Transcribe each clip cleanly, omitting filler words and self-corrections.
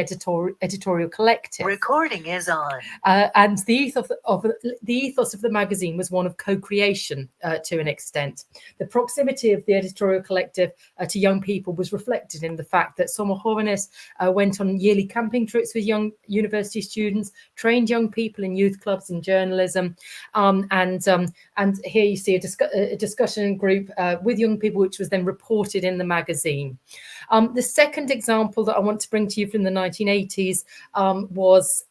editorial collective. Recording is on. And the ethos of the magazine was one of co-creation to an extent. The proximity of the editorial collective to young people was reflected in the fact that Somos Jóvenes went on yearly camping trips with young university students, trained young people in youth clubs and journalism, and here you see a discussion group with young people, which was then reported in the magazine. The second example that I want to bring to you from the 1980s was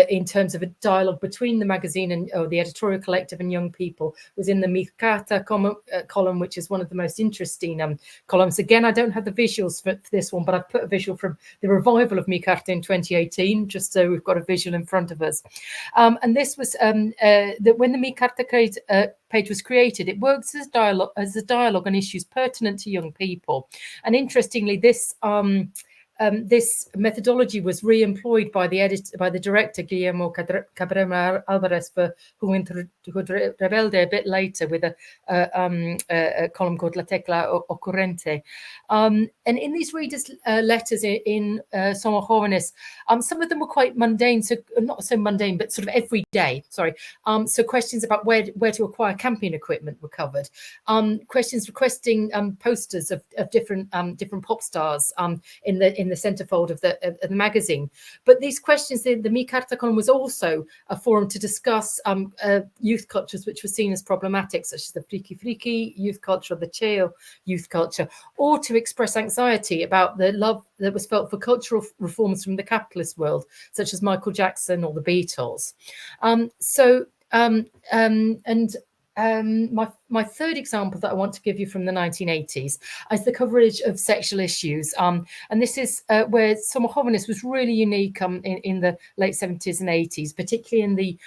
in terms of a dialogue between the magazine and the editorial collective and young people, was in the Mi Carta column, which is one of the most interesting columns. Again, I don't have the visuals for this one, but I've put a visual from the revival of Mi Carta in 2018, just so we've got a visual in front of us. And this was that when the Mi Carta page was created, it works as a dialogue on issues pertinent to young people. And interestingly, this methodology was re-employed by the director Guillermo Cabrera Alvarez for Juventud Rebelde a bit later with a column called La Tecla Ocurrente. And in these readers' letters in Somos Jóvenes, some of them were quite mundane, so not so mundane, but sort of everyday. Sorry. So questions about where to acquire camping equipment were covered. Questions requesting posters of different pop stars in the centerfold of the magazine. But these questions, the Mi Carta column was also a forum to discuss youth cultures which were seen as problematic, such as the friki youth culture, or the cheo youth culture, or to express anxiety about the love that was felt for cultural reforms from the capitalist world, such as Michael Jackson or the Beatles. My third example that I want to give you from the 1980s is the coverage of sexual issues. And this is where Somos Jóvenes was really unique in the late 70s and 80s, particularly in the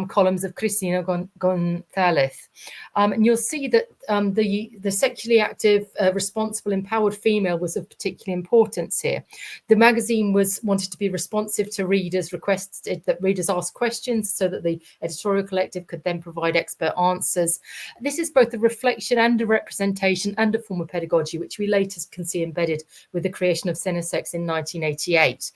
columns of Cristina González. And you'll see that the sexually active, responsible, empowered female was of particular importance here. The magazine wanted to be responsive to readers, requested that readers ask questions so that the editorial collective could then provide expert answers. This is both a reflection and a representation and a form of pedagogy, which we later can see embedded with the creation of Senesex in 1988.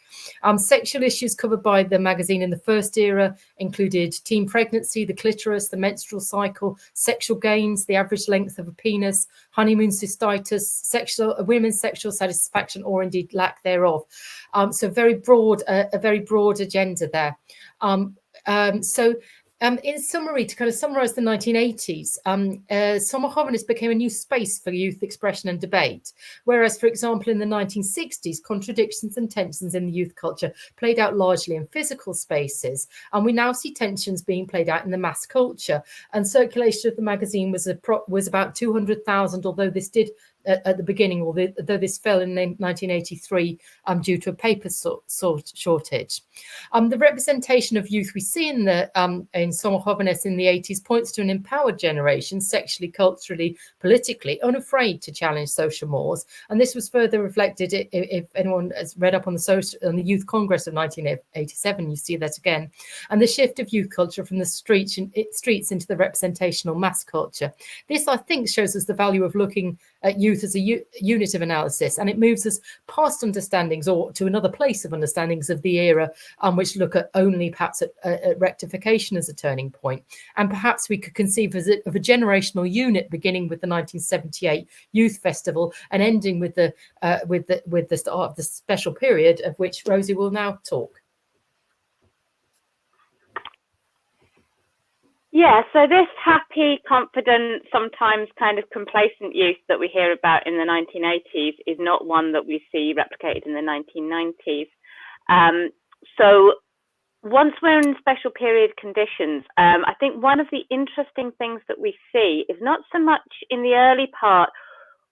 Sexual issues covered by the magazine in the first era included teen pregnancy, the clitoris, the menstrual cycle, sexual gains, the average length of a penis, honeymoon cystitis, women's sexual satisfaction, or indeed lack thereof. So a very broad agenda there. In summary, to kind of summarize the 1980s, Somos Jóvenes became a new space for youth expression and debate, whereas, for example, in the 1960s, contradictions and tensions in the youth culture played out largely in physical spaces, and we now see tensions being played out in the mass culture. And circulation of the magazine was about 200,000, although this did at the beginning, although this fell in 1983 due to a paper shortage. The representation of youth we see in Somos Jóvenes in the 80s points to an empowered generation, sexually, culturally, politically, unafraid to challenge social mores. And this was further reflected, if anyone has read up on the Youth Congress of 1987, you see that again. And the shift of youth culture from the streets into the representational mass culture. This, I think, shows us the value of looking at youth as a unit of analysis, and it moves us past understandings or to another place of understandings of the era, which look at only perhaps at rectification as a turning point. And perhaps we could conceive of a generational unit beginning with the 1978 Youth Festival and ending with the start of the special period of which Rosie will now talk. Yeah, so this happy, confident, sometimes kind of complacent youth that we hear about in the 1980s is not one that we see replicated in the 1990s. So once we're in special period conditions, I think one of the interesting things that we see is not so much in the early part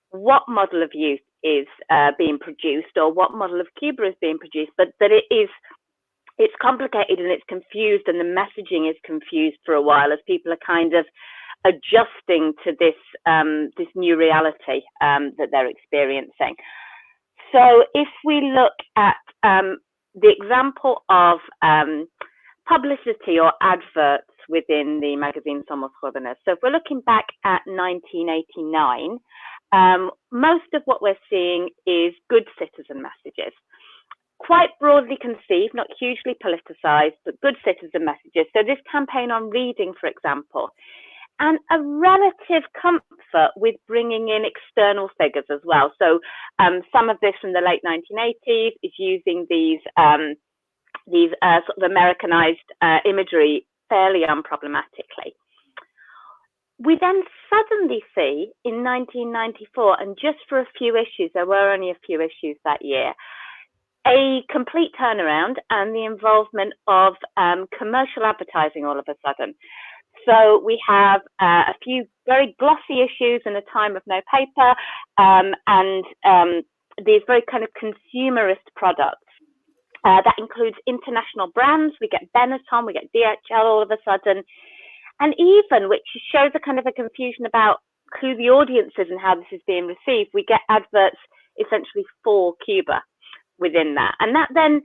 what model of youth is being produced or what model of Cuba is being produced, but that it's complicated and it's confused, and the messaging is confused for a while as people are kind of adjusting to this this new reality that they're experiencing. So if we look at the example of publicity or adverts within the magazine Somos Jóvenes. So if we're looking back at 1989, most of what we're seeing is good citizen messages. quite broadly conceived, not hugely politicized, but good citizen messages. So this campaign on reading, for example, and a relative comfort with bringing in external figures as well. So some of this from the late 1980s is using these sort of Americanized imagery fairly unproblematically. We then suddenly see in 1994, and just for a few issues, there were only a few issues that year, a complete turnaround and the involvement of commercial advertising all of a sudden. So we have a few very glossy issues in a time of no paper, and these very kind of consumerist products. That includes international brands. We get Benetton, we get DHL all of a sudden. And even, which shows a kind of a confusion about who the audience is and how this is being received, we get adverts essentially for Cuba within that. And that then,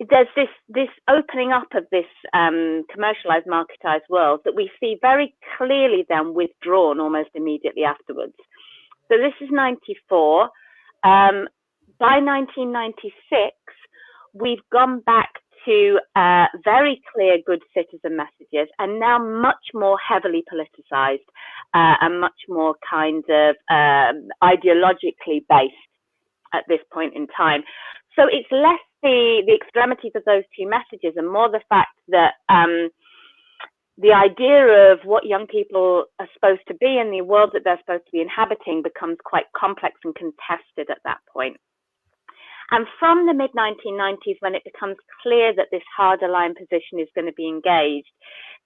there's this opening up of this commercialized, marketized world that we see very clearly then withdrawn almost immediately afterwards. So this is 94. By 1996, we've gone back to very clear good citizen messages, and now much more heavily politicized and much more kind of ideologically based at this point in time. So it's less the extremities of those two messages and more the fact that the idea of what young people are supposed to be and the world that they're supposed to be inhabiting becomes quite complex and contested at that point. And from the mid-1990s, when it becomes clear that this harder line position is going to be engaged,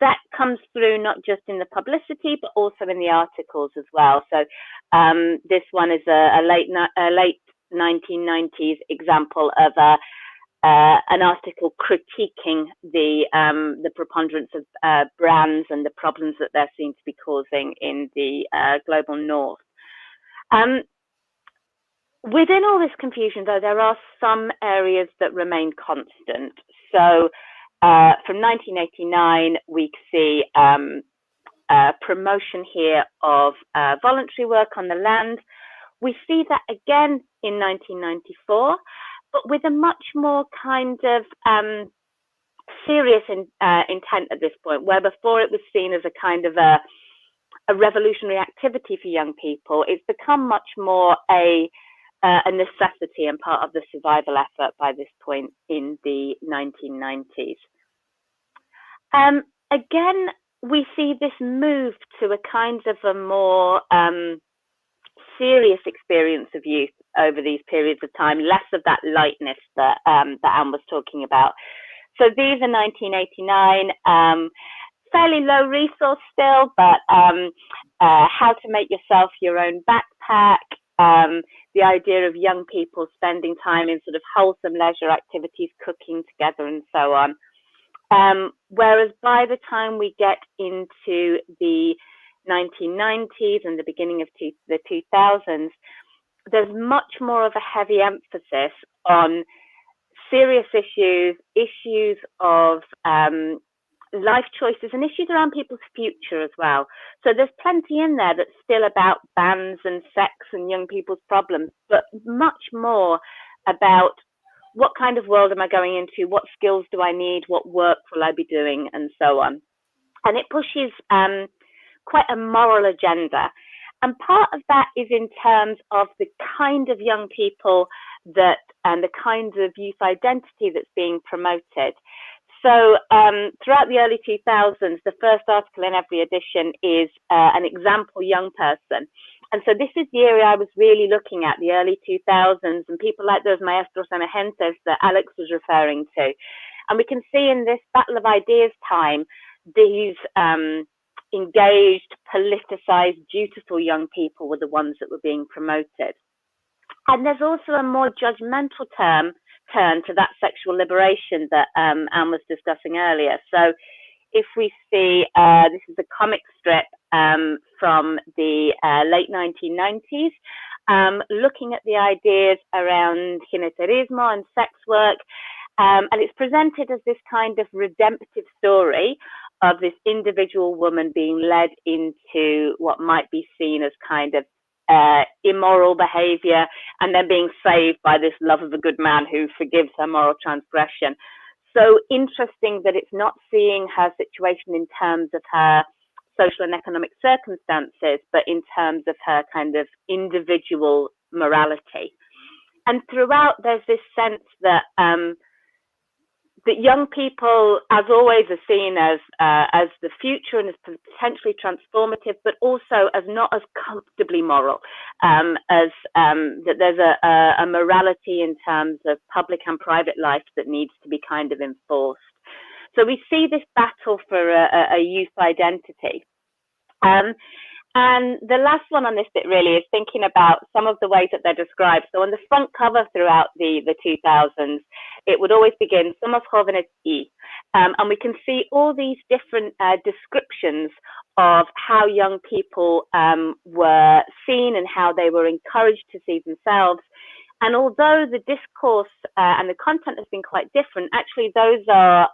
that comes through not just in the publicity, but also in the articles as well. So this one is a late 1990s example of an article critiquing the preponderance of brands and the problems that they're seen to be causing in the global north. Within all this confusion, though, there are some areas that remain constant. So from 1989, we see promotion here of voluntary work on the land. We see that again in 1994, but with a much more kind of serious intent at this point, where before it was seen as a kind of a revolutionary activity for young people, it's become much more a necessity and part of the survival effort by this point in the 1990s. Again, we see this move to a kind of a more serious experience of youth over these periods of time, less of that lightness that Anne was talking about. So these are 1989, fairly low resource still, but how to make yourself your own backpack, the idea of young people spending time in sort of wholesome leisure activities, cooking together and so on. Whereas by the time we get into the 1990s and the beginning of the 2000s, there's much more of a heavy emphasis on serious issues of life choices and issues around people's future as well. So there's plenty in there that's still about bans and sex and young people's problems, but much more about what kind of world am I going into, what skills do I need, what work will I be doing, and so on. And it pushes quite a moral agenda. And part of that is in terms of the kind of young people that and the kind of youth identity that's being promoted. So throughout the early 2000s, the first article in every edition is an example young person. And so this is the area I was really looking at, the early 2000s, and people like those maestros emergentes that Alex was referring to. And we can see in this battle of ideas time, these engaged, politicized, dutiful young people were the ones that were being promoted. And there's also a more judgmental turn to that sexual liberation that Anne was discussing earlier. So if we see, this is a comic strip from the late 1990s, looking at the ideas around jineterismo and sex work, and it's presented as this kind of redemptive story of this individual woman being led into what might be seen as kind of immoral behavior and then being saved by this love of a good man who forgives her moral transgression. So interesting that it's not seeing her situation in terms of her social and economic circumstances, but in terms of her kind of individual morality. And throughout, there's this sense that that young people, as always, are seen as the future and as potentially transformative, but also as not as comfortably moral, as that there's a morality in terms of public and private life that needs to be kind of enforced. So we see this battle for a youth identity. And the last one on this bit really is thinking about some of the ways that they're described. So on the front cover throughout the 2000s, it would always begin, Somos jóvenes y. And we can see all these different descriptions of how young people were seen and how they were encouraged to see themselves. And although the discourse and the content has been quite different, actually those are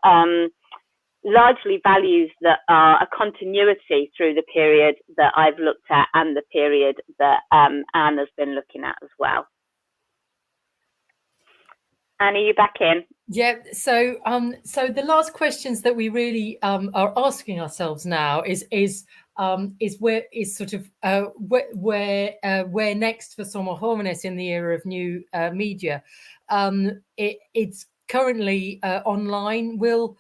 largely values that are a continuity through the period that I've looked at and the period that Anne has been looking at as well. Anne, are you back in? Yeah. So the last questions that we really are asking ourselves now is where next for Somos Jóvenes in the era of new media. It's currently online. Will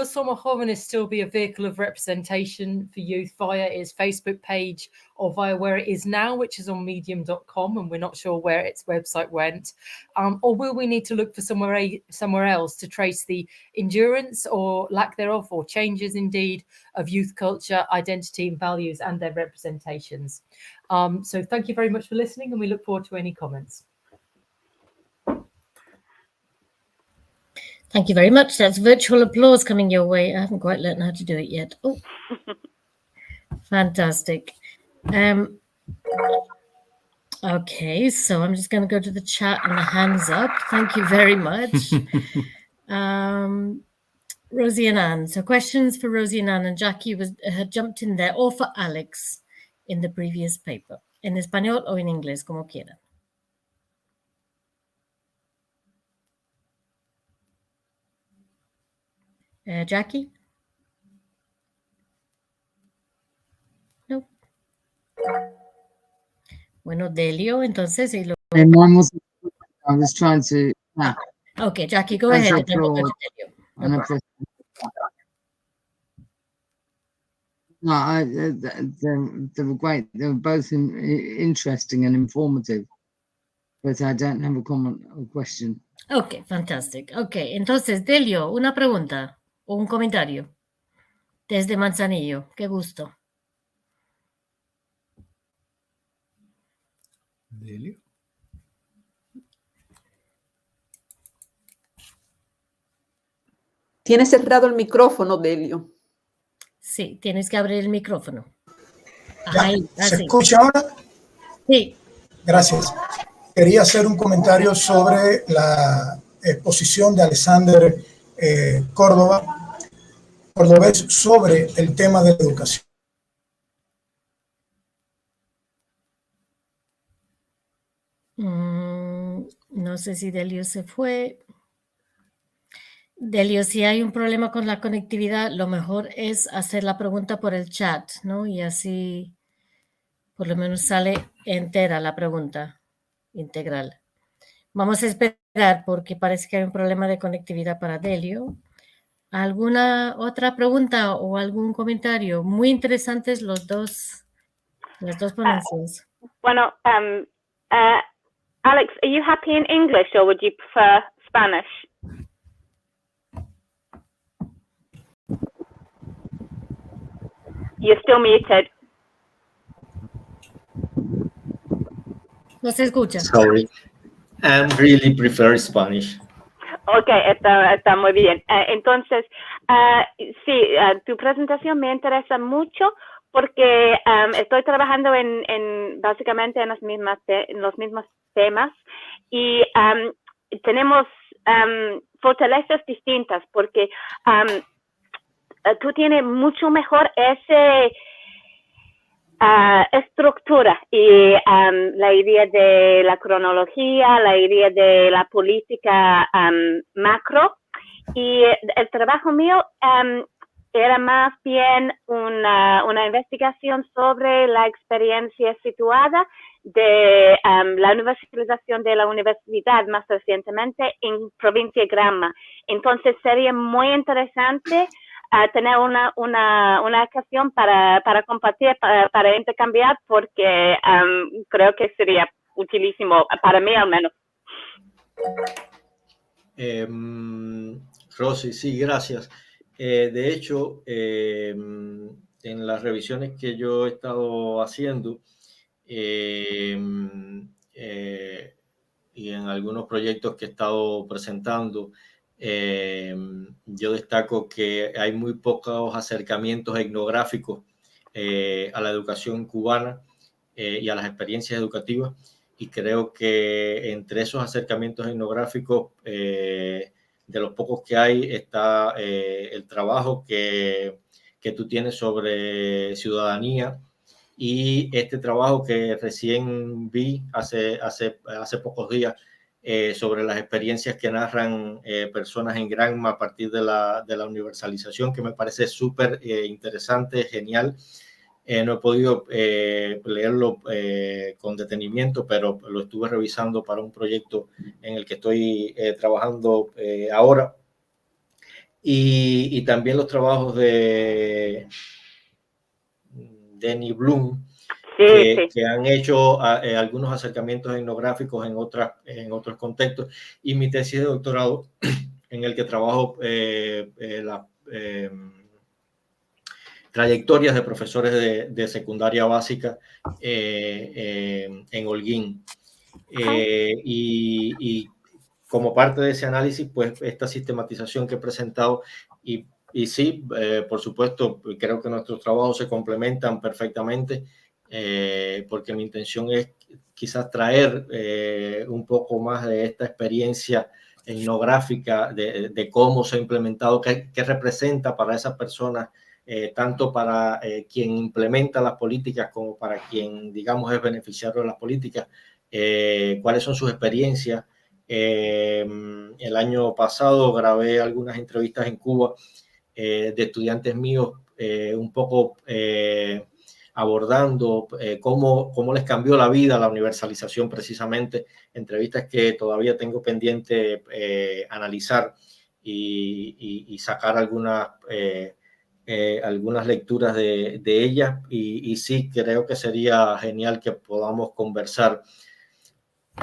Somos Jóvenes still be a vehicle of representation for youth via its Facebook page or via where it is now, which is on medium.com, and we're not sure where its website went? Or will we need to look for somewhere else to trace the endurance or lack thereof, or changes indeed, of youth culture, identity and values and their representations? So thank you very much for listening, and we look forward to any comments. Thank you very much. That's virtual applause coming your way. I haven't quite learned how to do it yet. Oh, fantastic. Okay, so I'm just going to go to the chat and the hands up. Thank you very much. Rosie and Anne. So questions for Rosie and Anne, and Jackie had jumped in there, or for Alex in the previous paper. En español o en inglés, como quieran. Jackie? No. Bueno, Delio, entonces. Y I was trying to. Okay, Jackie, go ahead. No, they were great. They were both interesting and informative, but I don't have a comment or question. Okay, fantastic. Okay, entonces, Delio, una pregunta o un comentario desde Manzanillo. Qué gusto. Delio. Tienes cerrado el micrófono, Delio. Sí, tienes que abrir el micrófono. Ahí, ¿se escucha ahora? Sí. Gracias. Quería hacer un comentario sobre la exposición de Alexander Cordobés sobre el tema de la educación. No sé si Delio se fue. Delio, si hay un problema con la conectividad, lo mejor es hacer la pregunta por el chat, ¿no? Y así por lo menos sale entera la pregunta, integral. Vamos a esperar porque parece que hay un problema de conectividad para Delio. ¿Alguna otra pregunta o algún comentario? Muy interesantes las dos ponencias. Bueno, Alex, are you happy in English or would you prefer Spanish? You're still muted. No se escucha. Sorry, I really prefer Spanish. Ok, está muy bien. Entonces, sí, tu presentación me interesa mucho porque estoy trabajando básicamente en los mismos temas y tenemos fortalezas distintas porque tú tienes mucho mejor estructura y la idea de la cronología, la idea de la política macro. Y el trabajo mío era más bien una investigación sobre la experiencia situada de la universalización de la universidad más recientemente en provincia de Granma. Entonces sería muy interesante tener una ocasión para compartir, para intercambiar, porque creo que sería utilísimo para mí al menos. Rosi, sí, gracias. De hecho, en las revisiones que yo he estado haciendo y en algunos proyectos que he estado presentando, yo destaco que hay muy pocos acercamientos etnográficos a la educación cubana y a las experiencias educativas, y creo que entre esos acercamientos etnográficos, de los pocos que hay, está el trabajo que tú tienes sobre ciudadanía, y este trabajo que recién vi hace pocos días sobre las experiencias que narran personas en Granma a partir de la universalización, que me parece súper interesante, genial. No he podido leerlo con detenimiento, pero lo estuve revisando para un proyecto en el que estoy trabajando ahora. Y también los trabajos de Denny Bloom, que han hecho algunos acercamientos etnográficos en otros contextos, y mi tesis de doctorado en el que trabajo trayectorias de profesores de secundaria básica en Holguín. Y como parte de ese análisis, pues esta sistematización que he presentado, y sí, por supuesto, creo que nuestros trabajos se complementan perfectamente, porque mi intención es quizás traer un poco más de esta experiencia etnográfica de cómo se ha implementado, qué representa para esas personas, tanto para quien implementa las políticas como para quien, digamos, es beneficiario de las políticas, cuáles son sus experiencias. El año pasado grabé algunas entrevistas en Cuba de estudiantes míos, un poco abordando cómo les cambió la vida la universalización, precisamente, entrevistas que todavía tengo pendiente analizar y sacar algunas lecturas de ellas, y sí, creo que sería genial que podamos conversar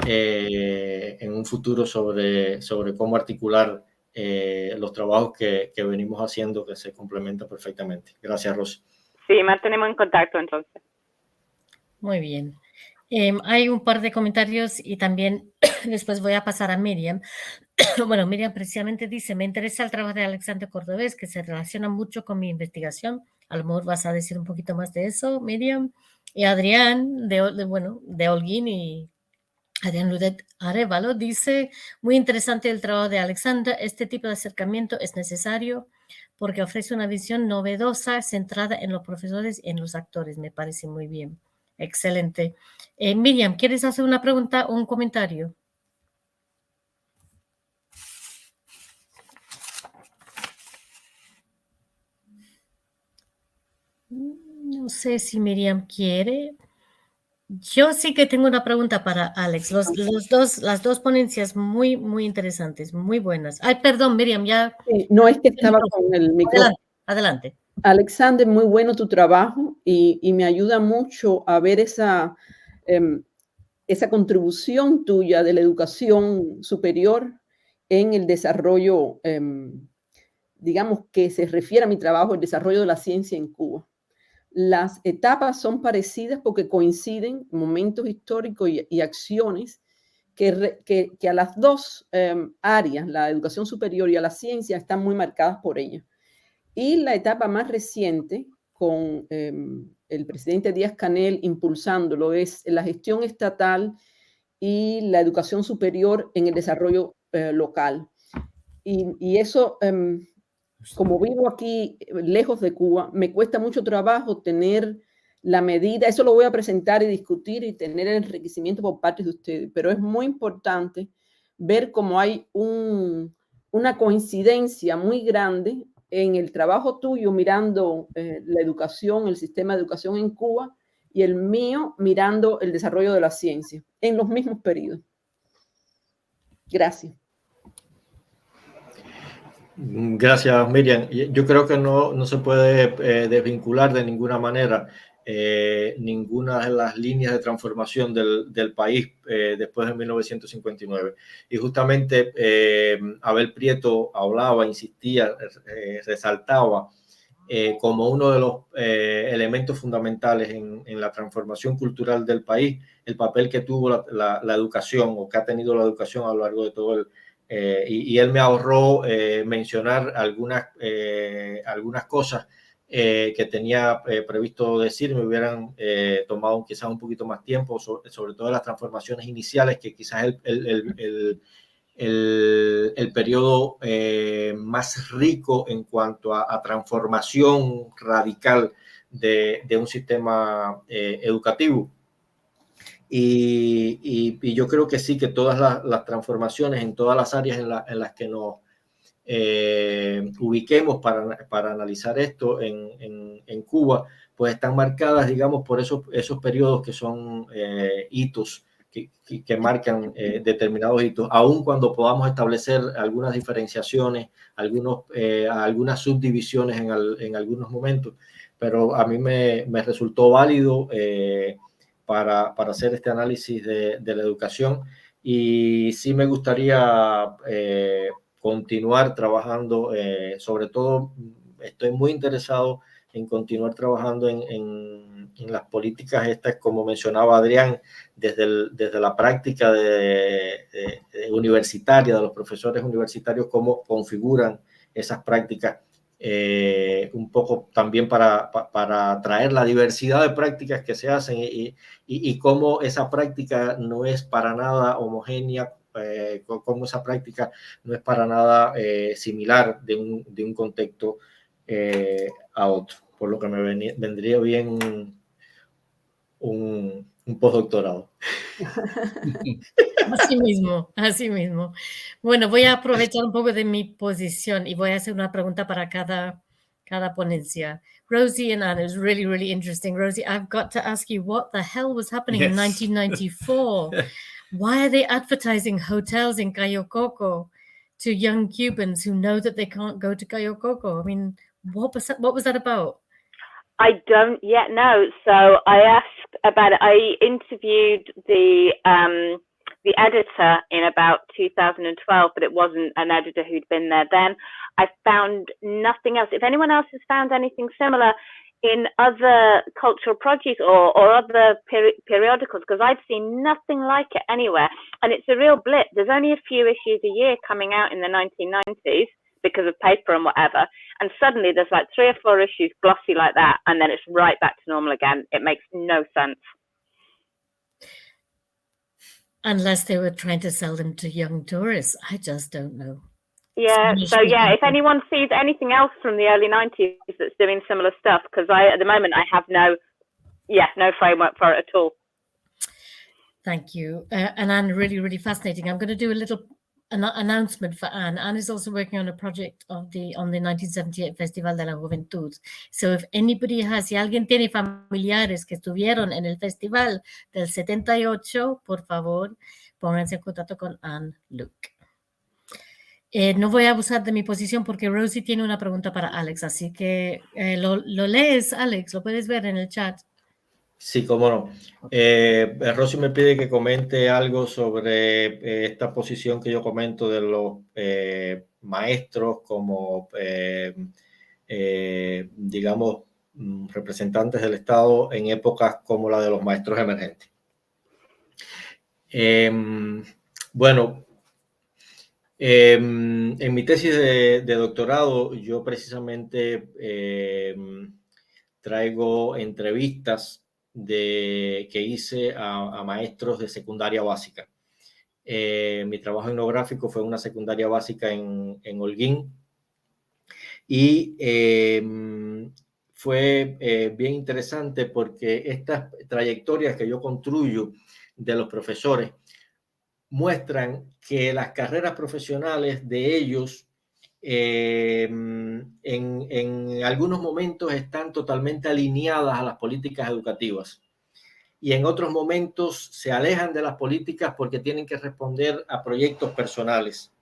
en un futuro sobre cómo articular los trabajos que venimos haciendo, que se complementan perfectamente. Gracias, Rosi. Sí, mantenemos en contacto entonces. Muy bien. Hay un par de comentarios y también después voy a pasar a Miriam. Bueno, Miriam precisamente dice, me interesa el trabajo de Alexander Cordobés, que se relaciona mucho con mi investigación. A lo mejor vas a decir un poquito más de eso, Miriam. Y Adrián, de Holguín, y Adrián Ludet Arevalo dice, muy interesante el trabajo de Alexander. Este tipo de acercamiento es necesario porque ofrece una visión novedosa centrada en los profesores y en los actores. Me parece muy bien. Excelente. Miriam, ¿quieres hacer una pregunta o un comentario? No sé si Miriam quiere. Yo sí que tengo una pregunta para Alex. Las dos ponencias muy, muy interesantes, muy buenas. Ay, perdón, Miriam, ya. Sí, no, es que estaba con el micrófono. Adelante. Alexander, muy bueno tu trabajo y me ayuda mucho a ver esa contribución tuya de la educación superior en el desarrollo, digamos, que se refiere a mi trabajo, el desarrollo de la ciencia en Cuba. Las etapas son parecidas porque coinciden momentos históricos y acciones que a las dos áreas, la educación superior y a la ciencia, están muy marcadas por ella. Y la etapa más reciente, con el presidente Díaz-Canel impulsándolo, es la gestión estatal y la educación superior en el desarrollo local. Y eso, como vivo aquí lejos de Cuba, me cuesta mucho trabajo tener la medida, eso lo voy a presentar y discutir y tener el enriquecimiento por parte de ustedes, pero es muy importante ver cómo hay una coincidencia muy grande en el trabajo tuyo mirando la educación, el sistema de educación en Cuba, y el mío mirando el desarrollo de la ciencia en los mismos periodos. Gracias. Gracias, Miriam. Yo creo que no se puede desvincular de ninguna manera ninguna de las líneas de transformación del país después de 1959. Y justamente Abel Prieto hablaba, insistía, resaltaba como uno de los elementos fundamentales en la transformación cultural del país, el papel que tuvo la educación, o que ha tenido la educación a lo largo de todo y él me ahorró mencionar algunas cosas que tenía previsto decir. Me hubieran tomado quizás un poquito más tiempo, sobre todo las transformaciones iniciales, que quizás el periodo más rico en cuanto a transformación radical de un sistema educativo. Y yo creo que sí, que todas las transformaciones en todas las áreas en las que nos ubiquemos para analizar esto en Cuba, pues están marcadas, digamos, por esos periodos que son hitos, que marcan determinados hitos, aun cuando podamos establecer algunas diferenciaciones, algunas subdivisiones en algunos momentos, pero a mí me resultó válido para hacer este análisis de la educación. Y sí me gustaría continuar trabajando, sobre todo estoy muy interesado en continuar trabajando en las políticas estas, como mencionaba Adrián, desde la práctica universitaria, de los profesores universitarios, cómo configuran esas prácticas, un poco también para traer la diversidad de prácticas que se hacen y cómo esa práctica no es para nada homogénea, cómo esa práctica no es para nada similar de un contexto a otro, por lo que me vendría bien un postdoctorado. Así mismo, así mismo. Bueno, voy a aprovechar un poco de mi posición y voy a hacer una pregunta para cada ponencia. Rosi and Anna, it's really, really interesting. Rosi, I've got to ask you, what the hell was happening in 1994? Why are they advertising hotels in Cayo Coco to young Cubans who know that they can't go to Cayo Coco? I mean, what was that about? I don't yet know. So I asked about it. I interviewed the editor in about 2012, but it wasn't an editor who'd been there then. I found nothing else. If anyone else has found anything similar in other cultural produce or other periodicals, because I'd seen nothing like it anywhere. And it's a real blip. There's only a few issues a year coming out in the 1990s because of paper and whatever. And suddenly there's like 3 or 4 issues glossy like that. And then it's right back to normal again. It makes no sense. Unless they were trying to sell them to young tourists. I just don't know. Yeah, so yeah, if anyone sees anything else from the early 90s that's doing similar stuff, because at the moment I have no framework for it at all. Thank you. And Anne, really, really fascinating. I'm going to do a little announcement for Anne. Anne is also working on a project on the 1978 Festival de la Juventud. So if anybody si alguien tiene familiares que estuvieron en el festival del 78, por favor, pónganse en contacto con Anne Luke. No voy a abusar de mi posición porque Rosi tiene una pregunta para Alex, así que lo lees, Alex, lo puedes ver en el chat. Sí, cómo no. Rosi me pide que comente algo sobre esta posición que yo comento de los maestros como, digamos, representantes del Estado en épocas como la de los maestros emergentes. Bueno, en mi tesis de doctorado yo precisamente traigo entrevistas que hice a maestros de secundaria básica. Mi trabajo etnográfico fue una secundaria básica en Holguín y fue bien interesante porque estas trayectorias que yo construyo de los profesores muestran que las carreras profesionales de ellos en algunos momentos están totalmente alineadas a las políticas educativas y en otros momentos se alejan de las políticas porque tienen que responder a proyectos personales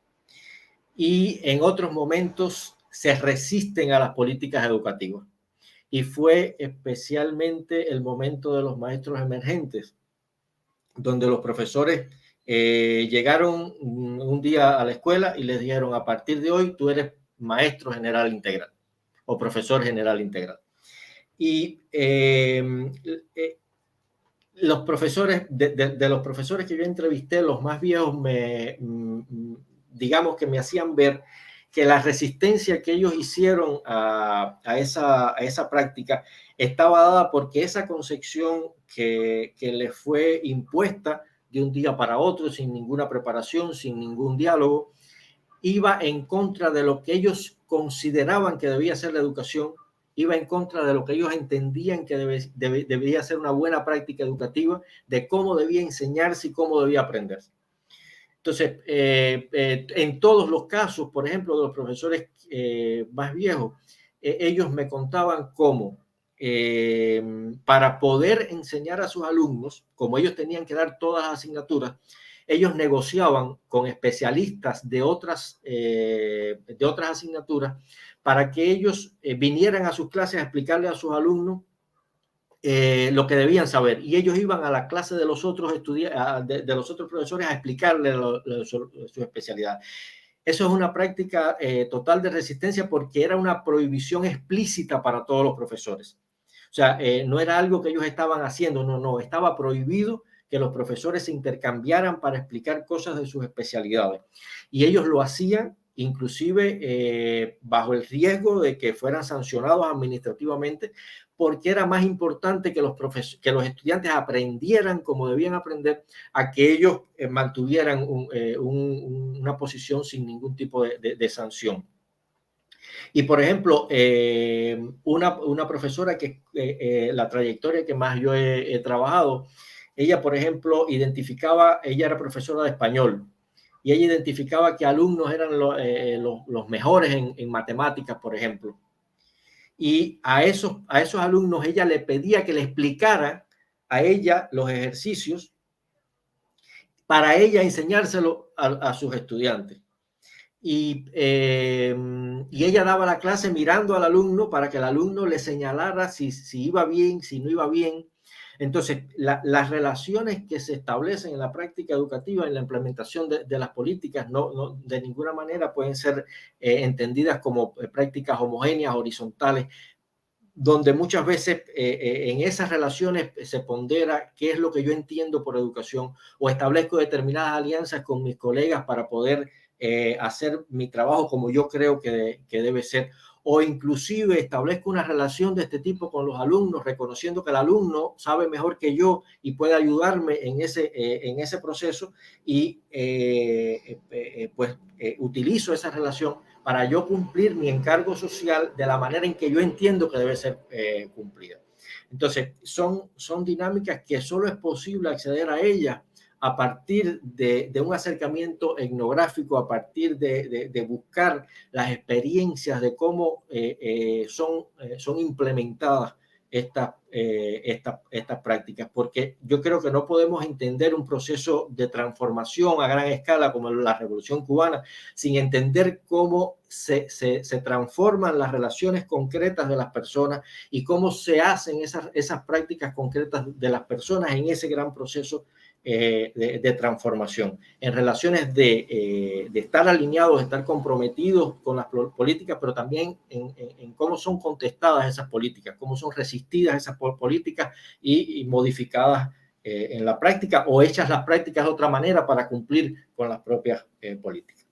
y en otros momentos se resisten a las políticas educativas. Y fue especialmente el momento de los maestros emergentes, donde los profesores llegaron un día a la escuela y les dijeron, a partir de hoy tú eres maestro general integral o profesor general integral. Y los profesores, de los profesores que yo entrevisté, los más viejos digamos que me hacían ver que la resistencia que ellos hicieron a esa práctica estaba dada porque esa concepción que les fue impuesta de un día para otro, sin ninguna preparación, sin ningún diálogo, iba en contra de lo que ellos consideraban que debía ser la educación, iba en contra de lo que ellos entendían que debía ser una buena práctica educativa, de cómo debía enseñarse y cómo debía aprenderse. Entonces, en todos los casos, por ejemplo, de los profesores más viejos, ellos me contaban cómo para poder enseñar a sus alumnos, como ellos tenían que dar todas las asignaturas, ellos negociaban con especialistas de otras asignaturas para que ellos vinieran a sus clases a explicarle a sus alumnos lo que debían saber, y ellos iban a la clase de los otros estudiantes, de los otros profesores a explicarles su especialidad. Eso es una práctica total de resistencia porque era una prohibición explícita para todos los profesores. O sea, no era algo que ellos estaban haciendo, no, estaba prohibido que los profesores se intercambiaran para explicar cosas de sus especialidades. Y ellos lo hacían inclusive bajo el riesgo de que fueran sancionados administrativamente, porque era más importante que los estudiantes aprendieran como debían aprender, a que ellos mantuvieran una posición sin ningún tipo de sanción. Y, por ejemplo, una profesora que la trayectoria que más yo he trabajado, ella, por ejemplo, ella era profesora de español, y ella identificaba que alumnos eran los mejores en matemáticas, por ejemplo. Y a esos alumnos ella le pedía que le explicara a ella los ejercicios para ella enseñárselo a sus estudiantes. Y ella daba la clase mirando al alumno para que el alumno le señalara si iba bien, si no iba bien. Entonces, las relaciones que se establecen en la práctica educativa, en la implementación de las políticas, no de ninguna manera pueden ser entendidas como prácticas homogéneas, horizontales, donde muchas veces en esas relaciones se pondera qué es lo que yo entiendo por educación, o establezco determinadas alianzas con mis colegas para poder hacer mi trabajo como yo creo que debe ser, o inclusive establezco una relación de este tipo con los alumnos, reconociendo que el alumno sabe mejor que yo y puede ayudarme en ese proceso, y utilizo esa relación para yo cumplir mi encargo social de la manera en que yo entiendo que debe ser cumplida. Entonces, son dinámicas que solo es posible acceder a ellas a partir de un acercamiento etnográfico, a partir de buscar las experiencias de cómo son implementadas estas prácticas, porque yo creo que no podemos entender un proceso de transformación a gran escala como la Revolución Cubana sin entender cómo se transforman las relaciones concretas de las personas y cómo se hacen esas prácticas concretas de las personas en ese gran proceso de transformación, en relaciones de estar alineados, de estar comprometidos con las políticas, pero también en cómo son contestadas esas políticas, cómo son resistidas esas políticas y modificadas en la práctica, o hechas las prácticas de otra manera para cumplir con las propias políticas.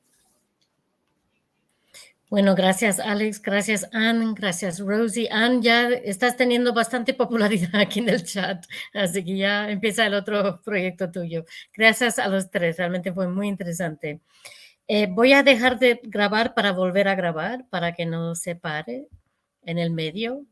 Bueno, gracias Alex, gracias Anne, gracias Rosi. Anne, ya estás teniendo bastante popularidad aquí en el chat, así que ya empieza el otro proyecto tuyo. Gracias a los tres, realmente fue muy interesante. Voy a dejar de grabar para volver a grabar, para que no se pare en el medio.